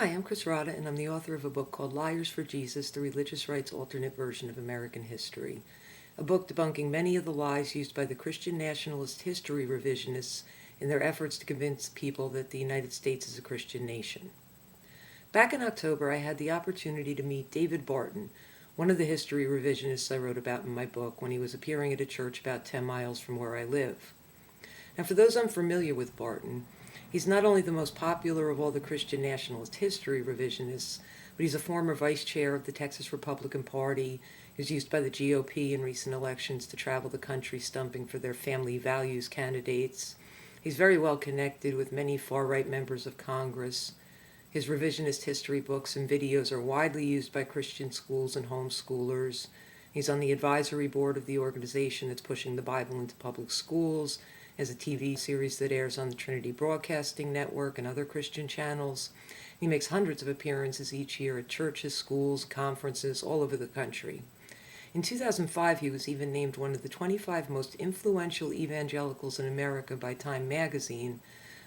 Hi, I'm Chris Rodda, and I'm the author of a book called Liars for Jesus, the Religious Right's Alternate Version of American History, a book debunking many of the lies used by the Christian nationalist history revisionists in their efforts to convince people that the United States is a Christian nation. Back in October, I had the opportunity to meet David Barton, one of the history revisionists I wrote about in my book, when he was appearing at a church about 10 miles from where I live. Now, for those unfamiliar with Barton, he's not only the most popular of all the Christian nationalist history revisionists, but he's a former vice chair of the Texas Republican Party, who's used by the GOP in recent elections to travel the country stumping for their family values candidates. He's very well connected with many far-right members of Congress. His revisionist history books and videos are widely used by Christian schools and homeschoolers. He's on the advisory board of the organization that's pushing the Bible into public schools, has a TV series that airs on the Trinity Broadcasting Network and other Christian channels. He makes hundreds of appearances each year at churches, schools, conferences all over the country. In 2005, he was even named one of the 25 most influential evangelicals in America by Time magazine,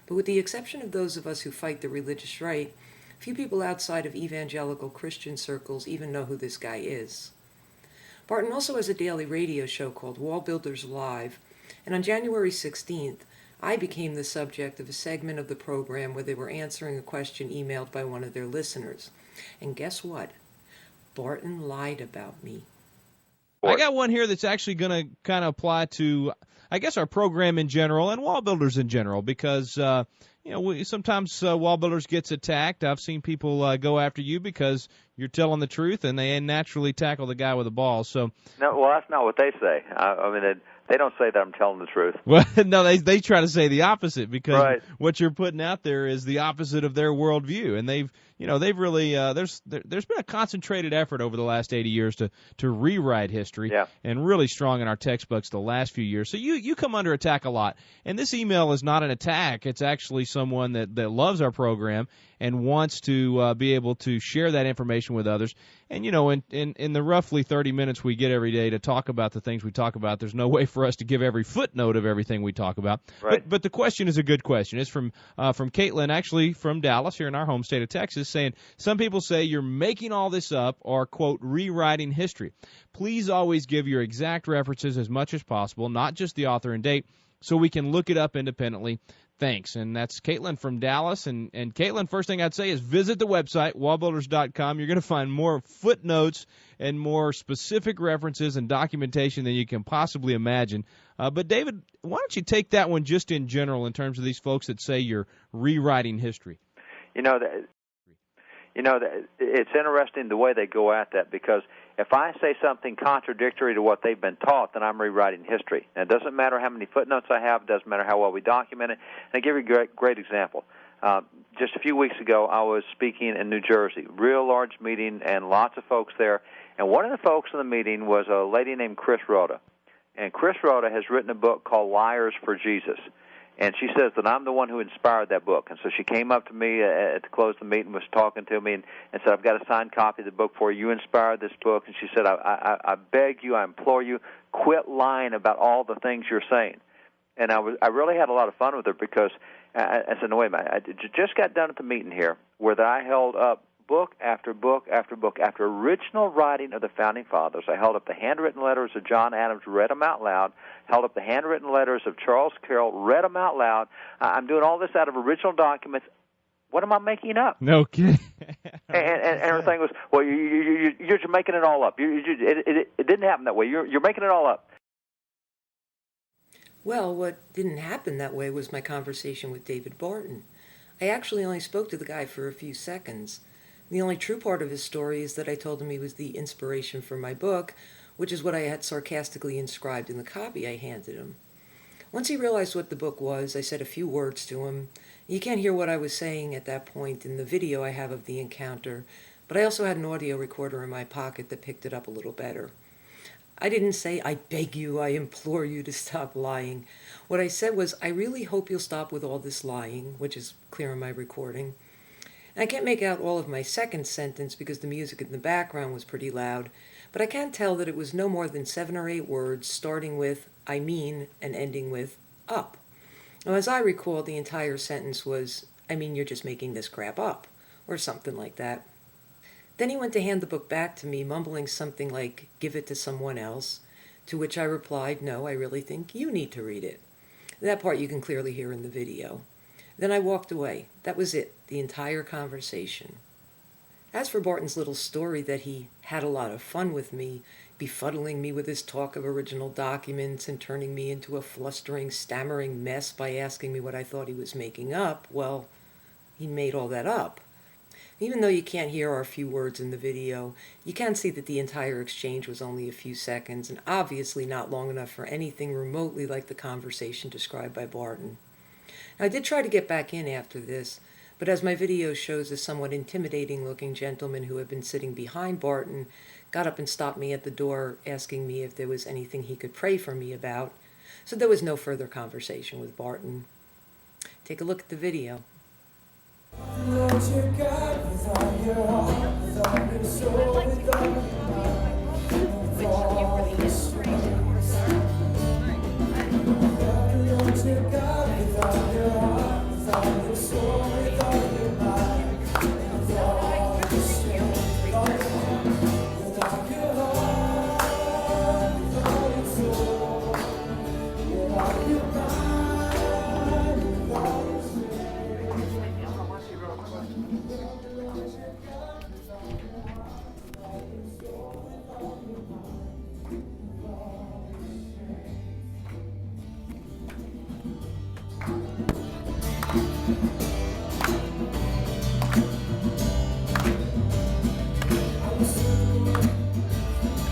but with the exception of those of us who fight the religious right, few people outside of evangelical Christian circles even know who this guy is. Barton also has a daily radio show called Wall Builders Live, and on January 16th, I became the subject of a segment of the program where they were answering a question emailed by one of their listeners. And guess what? Barton lied about me. I got one here that's actually going to kind of apply to, I guess, our program in general and wall builders in general, because sometimes wall builders gets attacked. I've seen people go after you because you're telling the truth, and they naturally tackle the guy with a ball. So no, well, that's not what they say. I mean, they don't say that I'm telling the truth. Well, no, they try to say the opposite, because right. What you're putting out there is the opposite of their worldview, and they've really there's been a concentrated effort over the last 80 years to rewrite history, yeah. And really strong in our textbooks the last few years. So you come under attack a lot, and this email is not an attack. It's actually someone that loves our program and wants to be able to share that information with others. And, in the roughly 30 minutes we get every day to talk about the things we talk about, there's no way for us to give every footnote of everything we talk about. Right. But the question is a good question. It's from Caitlin, actually from Dallas, here in our home state of Texas, saying, some people say you're making all this up or, quote, rewriting history. Please always give your exact references as much as possible, not just the author and date, so we can look it up independently. Thanks. And that's Caitlin from Dallas. And Caitlin, first thing I'd say is visit the website, wallbuilders.com. You're going to find more footnotes and more specific references and documentation than you can possibly imagine. But, David, why don't you take that one just in general in terms of these folks that say you're rewriting history? It's interesting the way they go at that, because if I say something contradictory to what they've been taught, then I'm rewriting history. And it doesn't matter how many footnotes I have. It doesn't matter how well we document it. And I'll give you a great example. Just a few weeks ago, I was speaking in New Jersey, real large meeting, and lots of folks there. And one of the folks in the meeting was a lady named Chris Rodda. And Chris Rodda has written a book called Liars for Jesus. And she says that I'm the one who inspired that book. And so she came up to me at the close of the meeting, was talking to me, and said, I've got a signed copy of the book for you. You inspired this book. And she said, I beg you, I implore you, quit lying about all the things you're saying. And I really had a lot of fun with her, because I said, no, wait a minute. I just got done at the meeting here where I held up book after book after book after original writing of the Founding Fathers. I held up the handwritten letters of John Adams, read them out loud, held up the handwritten letters of Charles Carroll, read them out loud. I'm doing all this out of original documents. What am I making up? No kidding. and everything was, well, you're just making it all up. It didn't happen that way. You're making it all up. Well, what didn't happen that way was my conversation with David Barton. I actually only spoke to the guy for a few seconds. The only true part of his story is that I told him he was the inspiration for my book, which is what I had sarcastically inscribed in the copy I handed him. Once he realized what the book was, I said a few words to him. You can't hear what I was saying at that point in the video I have of the encounter, but I also had an audio recorder in my pocket that picked it up a little better. I didn't say, I beg you, I implore you to stop lying. What I said was, I really hope you'll stop with all this lying, which is clear in my recording. I can't make out all of my second sentence because the music in the background was pretty loud, but I can tell that it was no more than 7 or 8 words, starting with, I mean, and ending with, up. Now, as I recall, the entire sentence was, I mean, you're just making this crap up. or something like that. Then he went to hand the book back to me, mumbling something like, "Give it to someone else," to which I replied, "No, I really think you need to read it." That part you can clearly hear in the video. Then I walked away. That was it, the entire conversation. As for Barton's little story that he had a lot of fun with me, befuddling me with his talk of original documents and turning me into a flustering, stammering mess by asking me what I thought he was making up, well, he made all that up. Even though you can't hear our few words in the video, you can see that the entire exchange was only a few seconds and obviously not long enough for anything remotely like the conversation described by Barton. Now, I did try to get back in after this, but as my video shows, a somewhat intimidating-looking gentleman who had been sitting behind Barton got up and stopped me at the door, asking me if there was anything he could pray for me about, so there was no further conversation with Barton. Take a look at the video.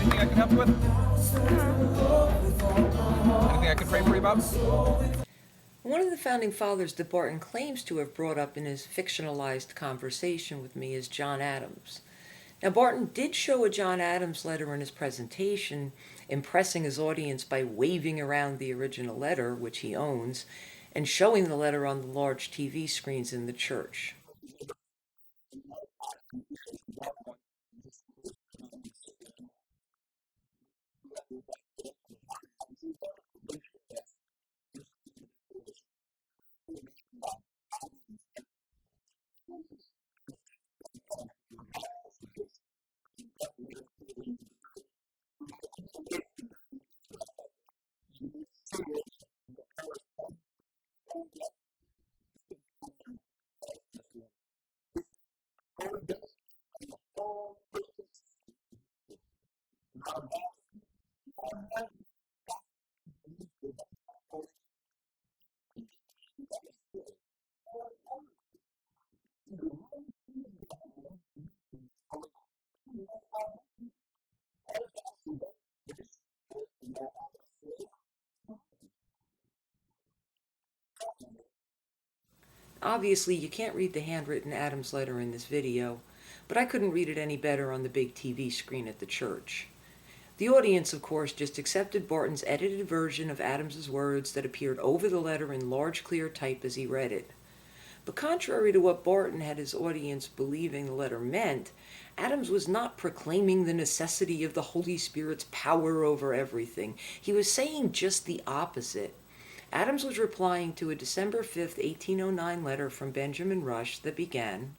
Anything I can help you with? Anything I can pray for you about? One of the founding fathers that Barton claims to have brought up in his fictionalized conversation with me is John Adams. Now, Barton did show a John Adams letter in his presentation, impressing his audience by waving around the original letter, which he owns, and showing the letter on the large TV screens in the church. Obviously, you can't read the handwritten Adams letter in this video, but I couldn't read it any better on the big TV screen at the church. The audience, of course, just accepted Barton's edited version of Adams's words that appeared over the letter in large clear type as he read it. But contrary to what Barton had his audience believing the letter meant, Adams was not proclaiming the necessity of the Holy Spirit's power over everything. He was saying just the opposite. Adams was replying to a December 5, 1809 letter from Benjamin Rush that began,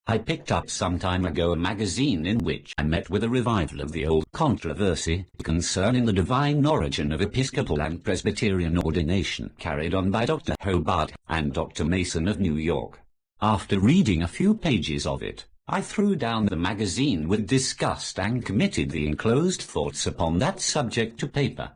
I picked up some time ago a magazine in which I met with a revival of the old controversy concerning the divine origin of Episcopal and Presbyterian ordination carried on by Dr. Hobart and Dr. Mason of New York. After reading a few pages of it, I threw down the magazine with disgust and committed the enclosed thoughts upon that subject to paper.